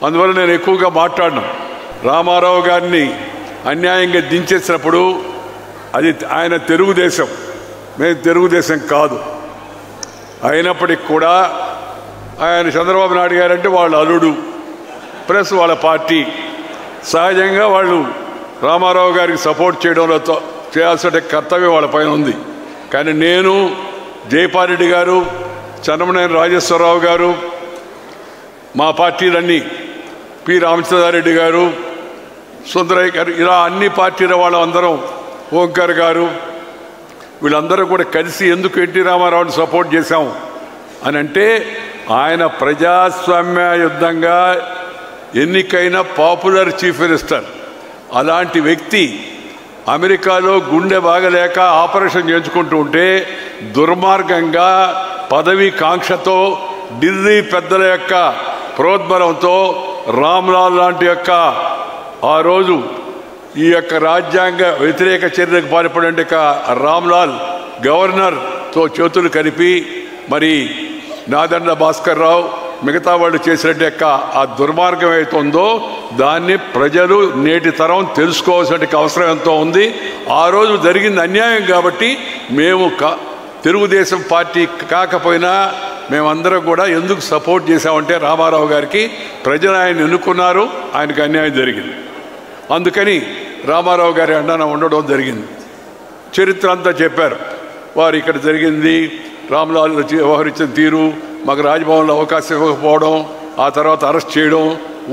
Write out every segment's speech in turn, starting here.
అందువల్ల నేను ఎక్కువగా మాట్లాడను. రామారావు గారిని అన్యాయంగా దించేసినప్పుడు అది ఆయన తెలుగుదేశం, మేము తెలుగుదేశం కాదు. అయినప్పటికి కూడా ఆయన చంద్రబాబు నాయుడు గారంటే వాళ్ళ అల్లుడు ప్లస్ వాళ్ళ పార్టీ. సహజంగా వాళ్ళు రామారావు గారికి సపోర్ట్ చేయడంలో చేయాల్సిన కర్తవ్యం వాళ్ళ పైన ఉంది. కానీ నేను, జైపాల్ రెడ్డి గారు, చెన్నమనేని రాజేశ్వరరావు గారు, మా పార్టీలన్నీ, పి రామచంద్రారెడ్డి గారు, సుందరయ్య గారు, ఇలా అన్ని పార్టీల వాళ్ళందరం, ఓంకార్ గారు, వీళ్ళందరూ కూడా కలిసి ఎందుకు ఎన్టీ రామారావుని సపోర్ట్ చేశాము అని అంటే ఆయన ప్రజాస్వామ్యయుద్ధంగా ఎన్నికైన పాపులర్ చీఫ్ మినిస్టర్. అలాంటి వ్యక్తి అమెరికాలో గుండె బాగలేక ఆపరేషన్ చేయించుకుంటూ ఉంటే దుర్మార్గంగా పదవి కాంక్షతో ఢిల్లీ పెద్దల యొక్క ప్రోద్బలంతో రామ్లాల్ లాంటి యొక్క ఆ రోజు ఈ యొక్క రాజ్యాంగ వ్యతిరేక చర్యలకు పాల్పడే రామ్లాల్ గవర్నర్తో చేతులు కలిపి మరి నాదండ్ల భాస్కర్ రావు మిగతా వాళ్ళు చేసినట్టు యొక్క ఆ దుర్మార్గం అవుతుందో దాన్ని ప్రజలు నేటి తరం తెలుసుకోవాల్సిన అవసరం ఎంతో ఉంది. ఆ రోజు జరిగింది అన్యాయం కాబట్టి మేము తెలుగుదేశం పార్టీ కాకపోయినా మేమందరం కూడా ఎందుకు సపోర్ట్ చేశామంటే రామారావు గారికి ప్రజలు ఆయన ఎన్నుకున్నారు, ఆయనకు అన్యాయం జరిగింది. అందుకని రామారావు గారి అండన ఉండడం జరిగింది. చరిత్ర అంతా చెప్పారు వారు. ఇక్కడ జరిగింది రామ్లాల్ వ్యవహరించిన తీరు, మాకు రాజ్భవన్లో అవకాశం ఇవ్వకపోవడం, ఆ తర్వాత అరెస్ట్ చేయడం,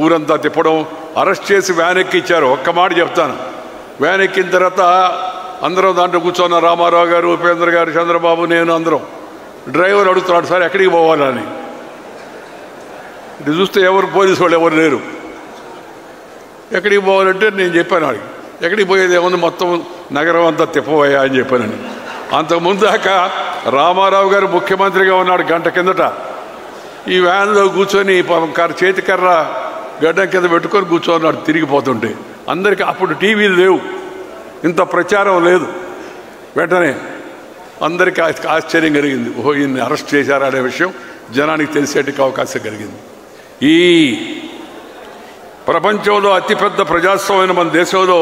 ఊరంతా తిప్పడం, అరెస్ట్ చేసి వ్యాన్ ఎక్కిచ్చారు. ఒక్క మాట చెప్తాను, వ్యాన్ ఎక్కిన తర్వాత అందరం దాంట్లో కూర్చున్న రామారావు గారు, ఉపేంద్ర గారు, చంద్రబాబు, నేను అందరం. డ్రైవర్ అడుగుతున్నాడు, సార్ ఎక్కడికి పోవాలని. ఇది చూస్తే ఎవరు పోలీసు వాళ్ళు ఎవరు లేరు. ఎక్కడికి పోవాలంటే నేను చెప్పాను వాడికి, ఎక్కడికి పోయేది ఏముంది, మొత్తం నగరం అంతా తిప్పబోయా అని చెప్పానని. అంతకుముందు దాకా రామారావు గారు ముఖ్యమంత్రిగా ఉన్నాడు గంట కిందట. ఈ వ్యాన్లో కూర్చొని చేతికర్ర గడ్డం కింద పెట్టుకొని కూర్చోన్నాడు తిరిగిపోతుంటే. అందరికీ అప్పుడు టీవీలు లేవు, ఇంత ప్రచారం లేదు. వెంటనే అందరికీ ఆశ్చర్యం కలిగింది, ఓహో ఈయన్ని అరెస్ట్ చేశారా అనే విషయం జనానికి తెలిసేటికి అవకాశం కలిగింది. ఈ ప్రపంచంలో అతిపెద్ద ప్రజాస్వామ్యమైన మన దేశంలో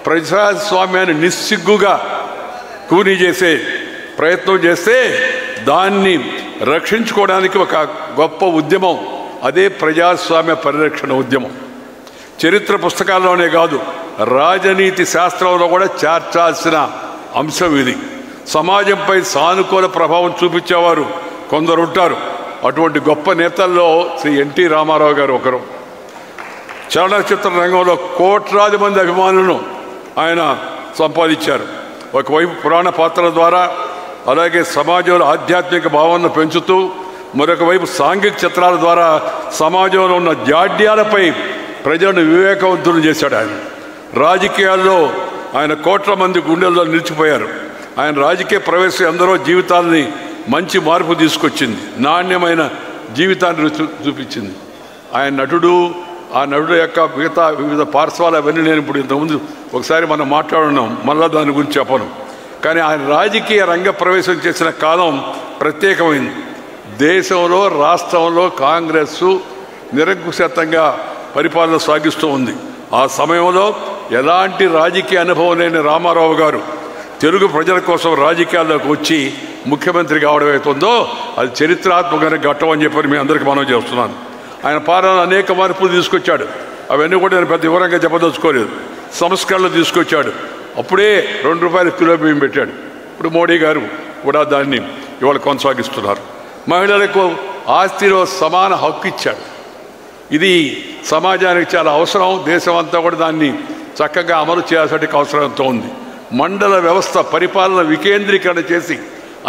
ప్రజాస్వామ్యాన్ని నిస్సిగ్గుగా కూనీ చేసే ప్రయత్నం చేస్తే దాన్ని రక్షించుకోవడానికి ఒక గొప్ప ఉద్యమం, అదే ప్రజాస్వామ్య పరిరక్షణ ఉద్యమం. చరిత్ర పుస్తకాల్లోనే కాదు, రాజనీతి శాస్త్రంలో కూడా చేర్చాల్సిన అంశం ఇది. సమాజంపై సానుకూల ప్రభావం చూపించేవారు కొందరు ఉంటారు. అటువంటి గొప్ప నేతల్లో శ్రీ ఎన్టీ రామారావు గారు ఒకరు. చలనచిత్ర రంగంలో కోట్లాది మంది అభిమానులను ఆయన సంపాదించారు. ఒకవైపు పురాణ పాత్రల ద్వారా, అలాగే సమాజంలో ఆధ్యాత్మిక భావనను పెంచుతూ, మరొక వైపు సాంఘిక చిత్రాల ద్వారా సమాజంలో ఉన్న జాడ్యాలపై ప్రజలను వివేకవంతులు చేశాడు. ఆయన రాజకీయాల్లో ఆయన కోట్ల మంది గుండెల్లో నిలిచిపోయారు. ఆయన రాజకీయ ప్రవేశం ఎందరో జీవితాలని మంచి మార్పు తీసుకొచ్చింది, నాణ్యమైన జీవితాన్ని చూపించింది. ఆయన నటుడు, ఆ నటుడు యొక్క మిగతా వివిధ పార్శ్వాలు అవన్నీ నేను ఇప్పుడు ఇంతకుముందు ఒకసారి మనం మాట్లాడున్నాం, మళ్ళా దాని గురించి చెప్పను. కానీ ఆయన రాజకీయ రంగ ప్రవేశం చేసిన కాలం ప్రత్యేకమైంది. దేశంలో, రాష్ట్రంలో కాంగ్రెస్ నిరంకుశత్వంగా పరిపాలన సాగిస్తూ ఉంది. ఆ సమయంలో ఎలాంటి రాజకీయ అనుభవం లేని రామారావు గారు తెలుగు ప్రజల కోసం రాజకీయాల్లోకి వచ్చి ముఖ్యమంత్రి కావడం అవుతుందో అది చరిత్రాత్మకమైన ఘట్టం అని చెప్పి మీ అందరికీ మనం చేస్తున్నాను. ఆయన పాలన అనేక మార్పులు తీసుకొచ్చాడు. అవన్నీ కూడా నేను పెద్ద వివరంగా చెప్పదలుచుకోలేదు. సంస్కరణలు తీసుకొచ్చాడు. అప్పుడే ₹2 కిలో బియ్యం పెట్టాడు. ఇప్పుడు మోడీ గారు కూడా దాన్ని ఇవాళ కొనసాగిస్తున్నారు. మహిళలకు ఆస్తిలో సమాన హక్కు ఇచ్చాడు. ఇది సమాజానికి చాలా అవసరం. దేశం అంతా కూడా దాన్ని చక్కగా అమలు చేయాల్సిన అవసరం ఎంతో ఉంది. మండల వ్యవస్థ పరిపాలన వికేంద్రీకరణ చేసి,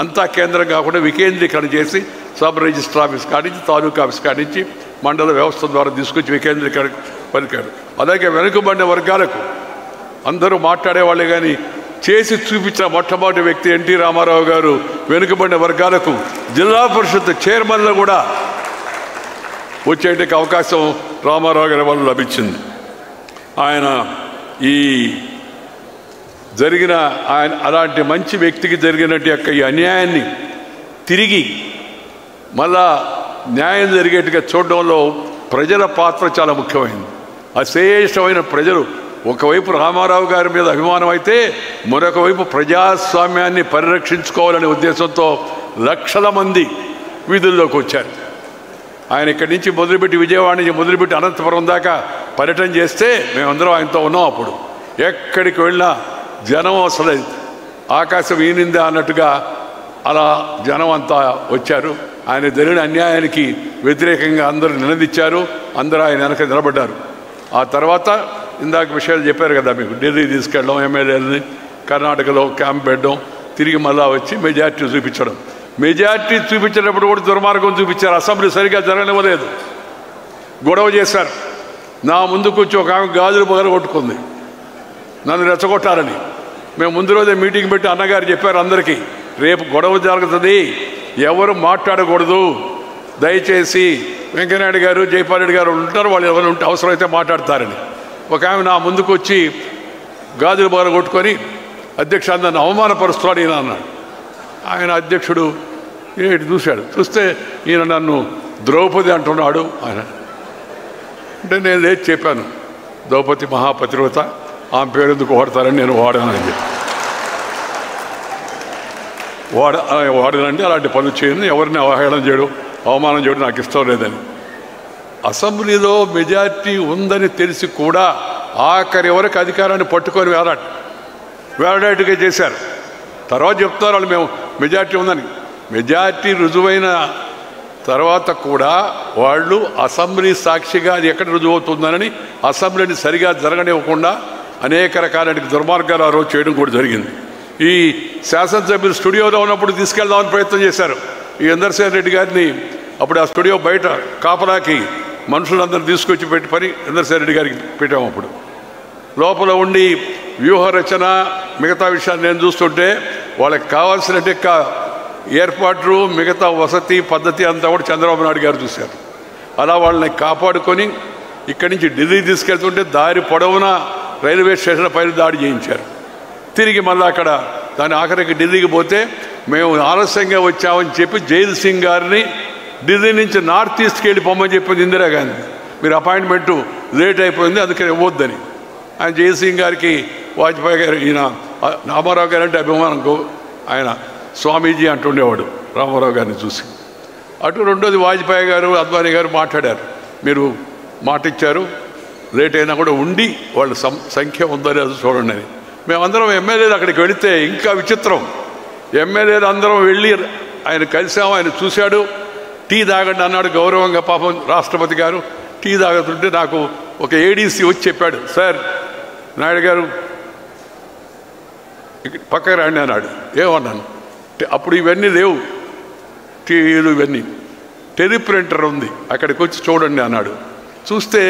అంతా కేంద్రం కాకుండా వికేంద్రీకరణ చేసి, సబ్ రిజిస్టర్ ఆఫీస్ కానించి, తాలూకా ఆఫీస్ కానించి మండల వ్యవస్థ ద్వారా తీసుకొచ్చి వికేంద్రీకరణ పలికారు. అలాగే వెనుకబడిన వర్గాలకు అందరూ మాట్లాడేవాళ్ళే కానీ చేసి చూపించిన మొట్టమొదటి వ్యక్తి ఎన్టీ రామారావు గారు. వెనుకబడిన వర్గాలకు జిల్లా పరిషత్ చైర్మన్లు కూడా వచ్చేటికి అవకాశం రామారావు గారి వల్ల లభించింది. ఆయన ఈ జరిగిన అలాంటి మంచి వ్యక్తికి జరిగినట్టు యొక్క ఈ అన్యాయాన్ని తిరిగి మళ్ళా న్యాయం జరిగేట్టుగా చూడడంలో ప్రజల పాత్ర చాలా ముఖ్యమైనది. అశేషమైన ప్రజలు ఒకవైపు రామారావు గారి మీద అభిమానం అయితే మరొక వైపు ప్రజాస్వామ్యాన్ని పరిరక్షించుకోవాలనే ఉద్దేశంతో లక్షల మంది వీధుల్లోకి వచ్చారు. ఆయన ఇక్కడి నుంచి మొదలుపెట్టి విజయవాడ నుంచి మొదలుపెట్టి అనంతపురం దాకా పర్యటన చేస్తే మేమందరం ఆయనతో ఉన్నాం. అప్పుడు ఎక్కడికి వెళ్ళినా జనం అసలు ఆకాశం ఈనిందా అన్నట్టుగా అలా జనం అంతా వచ్చారు. ఆయన జరిగిన అన్యాయానికి వ్యతిరేకంగా అందరూ నిలదీశారు. అందరూ ఆయన వెనక నిలబడ్డారు. ఆ తర్వాత ఇందాక విషయాలు చెప్పారు కదా మీకు, ఢిల్లీ తీసుకెళ్ళడం, ఎమ్మెల్యేలని కర్ణాటకలో క్యాంప్ పెట్టడం, తిరిగి మళ్ళా వచ్చి మెజార్టీ చూపించడం. మెజార్టీ చూపించేటప్పుడు కూడా దుర్మార్గం చూపించారు. అసెంబ్లీ సరిగ్గా జరగనివ్వలేదు, గొడవ చేశారు. నా ముందుకు వచ్చి ఒక ఆమె గాజులు పగల కొట్టుకుంది నన్ను రెచ్చగొట్టారని. మేము ముందు రోజే మీటింగ్ పెట్టి అన్నగారు చెప్పారు అందరికీ, రేపు గొడవ జరుగుతుంది, ఎవరు మాట్లాడకూడదు, దయచేసి వెంకయ్యనాయుడు గారు జైపాల్ రెడ్డి గారు ఉంటారు, వాళ్ళు ఎవరు ఉంటే అవసరమైతే మాట్లాడతారని. ఒక ఆమె నా ముందుకు వచ్చి గాజులు పగల కొట్టుకొని అధ్యక్ష నన్ను అవమానపరుస్తున్నాడు ఈయన అన్నాడు. ఆయన అధ్యక్షుడు ఏంటి చూశాడు, చూస్తే ఈయన నన్ను ద్రౌపది అంటున్నాడు ఆయన. అంటే నేను లేచి చెప్పాను, ద్రౌపది మహాపతివ్రత, ఆమె పేరు ఎందుకు వాడతారని నేను వాడానని చెప్పి. వాడనంటే అలాంటి పనులు చేయను, ఎవరిని అవహేళన చేయడం అవమానం చేయడం నాకు ఇష్టం లేదని. అసెంబ్లీలో మెజార్టీ ఉందని తెలిసి కూడా ఆఖరి వరకు అధికారాన్ని పట్టుకొని వేలాడేట్టుగా చేశారు. తర్వాత చెప్తారు వాళ్ళు మేము మెజార్టీ ఉందని. మెజార్టీ రుజువైన తర్వాత కూడా వాళ్ళు అసెంబ్లీ సాక్షిగా అది ఎక్కడ రుజువు అవుతుందని అసెంబ్లీని సరిగా జరగనివ్వకుండా అనేక రకాల దుర్మార్గాలు ఆ రోజు చేయడం కూడా జరిగింది. ఈ శాసనసభ్యులు స్టూడియోలో ఉన్నప్పుడు తీసుకెళ్దామని ప్రయత్నం చేశారు. ఈ ఇందర్సేన్ రెడ్డి గారిని అప్పుడు ఆ స్టూడియో బయట కాపలాకి మనుషులందరూ తీసుకొచ్చి పెట్టి పని ఇందర్సేన్ రెడ్డి గారికి పెట్టాము. అప్పుడు లోపల ఉండి వ్యూహ రచన మిగతా విషయాలు నేను చూస్తుంటే వాళ్ళకి కావాల్సిన ఏర్పాట్లు మిగతా వసతి పద్ధతి అంతా కూడా చంద్రబాబు నాయుడు గారు చూశారు. అలా వాళ్ళని కాపాడుకొని ఇక్కడి నుంచి ఢిల్లీ తీసుకెళ్తుంటే దారి పొడవునా రైల్వే స్టేషన్ పైన దాడి చేయించారు. తిరిగి మళ్ళీ అక్కడ దాని ఆఖరికి ఢిల్లీకి పోతే మేము ఆలస్యంగా వచ్చామని చెప్పి జైల్ సింగ్ గారిని ఢిల్లీ నుంచి నార్త్ ఈస్ట్కి వెళ్ళి పొమ్మని చెప్పింది ఇందిరాగాంధీ. మీరు అపాయింట్మెంటు లేట్ అయిపోయింది అందుకని ఇవ్వద్దని. ఆయన జైల్ సింగ్ గారికి వాజ్పేయి గారు, ఈయన రామారావు గారు అంటే అభిమానంకు ఆయన స్వామీజీ అంటుండేవాడు రామారావు గారిని చూసి. అటు రెండోది వాజ్పేయి గారు అద్వానీ గారు మాట్లాడారు, మీరు మాట ఇచ్చారు లేట్ అయినా కూడా ఉండి వాళ్ళ సంఖ్య ఉందని అది చూడండి అని. మేమందరం ఎమ్మెల్యేలు అక్కడికి వెళితే ఇంకా విచిత్రం, ఎమ్మెల్యేలు అందరం వెళ్ళి ఆయన కలిసాము, ఆయన చూశాడు, టీ తాగండి అన్నాడు గౌరవంగా. పాపం రాష్ట్రపతి గారు టీ తాగుతుంటే నాకు ఒక ఏడీసీ వచ్చి చెప్పాడు, సార్ నాయుడు గారు పక్కకు రండి అన్నాడు. ఏమన్నాను, అప్పుడు ఇవన్నీ లేవు టీవీలు ఇవన్నీ, టెలిప్రింటర్ ఉంది అక్కడికి వచ్చి చూడండి అన్నాడు. చూస్తే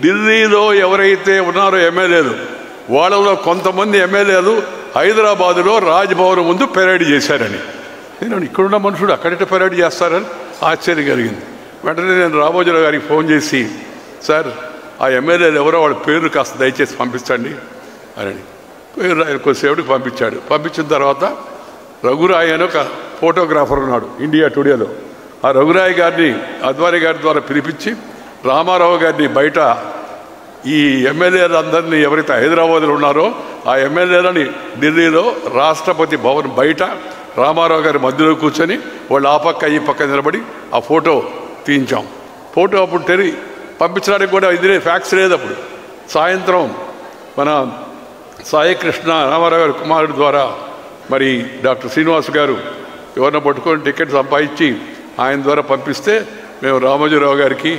ఢిల్లీలో ఎవరైతే ఉన్నారో ఎమ్మెల్యేలు వాళ్ళలో కొంతమంది ఎమ్మెల్యేలు హైదరాబాదులో రాజ్భవన్ ముందు పెరేడ్ చేశారని. నేను ఇక్కడున్న మనుషుడు అక్కడిట పెరేడ్ చేస్తారని ఆశ్చర్యం కలిగింది. వెంటనే నేను రామోజీరావు గారికి ఫోన్ చేసి, సార్ ఆ ఎమ్మెల్యేలు ఎవరో వాళ్ళ పేర్లు కాస్త దయచేసి పంపించండి అని పేరు ఆయన కొద్దిసేపటికి పంపించాడు. పంపించిన తర్వాత రఘురాయ్ అని ఒక ఫోటోగ్రాఫర్ ఉన్నాడు ఇండియా టుడేలో. ఆ రఘురాయ్ గారిని అద్వానీ గారి ద్వారా పిలిపించి రామారావు గారిని బయట ఈ ఎమ్మెల్యేలందరినీ ఎవరైతే హైదరాబాద్లో ఉన్నారో ఆ ఎమ్మెల్యేలని ఢిల్లీలో రాష్ట్రపతి భవన్ బయట రామారావు గారి మధ్యలో కూర్చొని వాళ్ళు ఆ పక్క ఈ పక్క నిలబడి ఆ ఫోటో తీయించాం. ఫోటో అప్పుడు పంపించడానికి కూడా ఇదే ఫ్యాక్స్ లేదు. అప్పుడు సాయంత్రం మన సాయికృష్ణ రామారావు గారి కుమారుడు ద్వారా మరి డాక్టర్ శ్రీనివాస్ గారు ఎవరిని పట్టుకొని టికెట్ సంపాదించి ఆయన ద్వారా పంపిస్తే మేము రామోజీరావు గారికి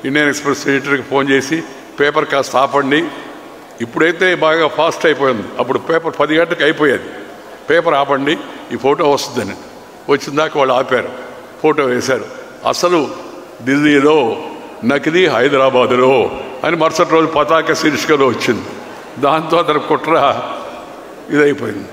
ఇండియన్ ఎక్స్ప్రెస్ ఎడిటర్కి ఫోన్ చేసి పేపర్ కాస్త ఆపండి, ఇప్పుడైతే బాగా ఫాస్ట్ అయిపోయింది, అప్పుడు పేపర్ 10 గంటలకు అయిపోయేది, పేపర్ ఆపండి ఈ ఫోటో వస్తుందని. వచ్చిందాక వాళ్ళు ఆపారు, ఫోటో వేశారు. అసలు ఢిల్లీలో నకిలీ హైదరాబాదులో అని మరుసటి రోజు పతాక శీర్షికలో వచ్చింది. దాంతో అతను కుట్ర ఇదైపోయింది.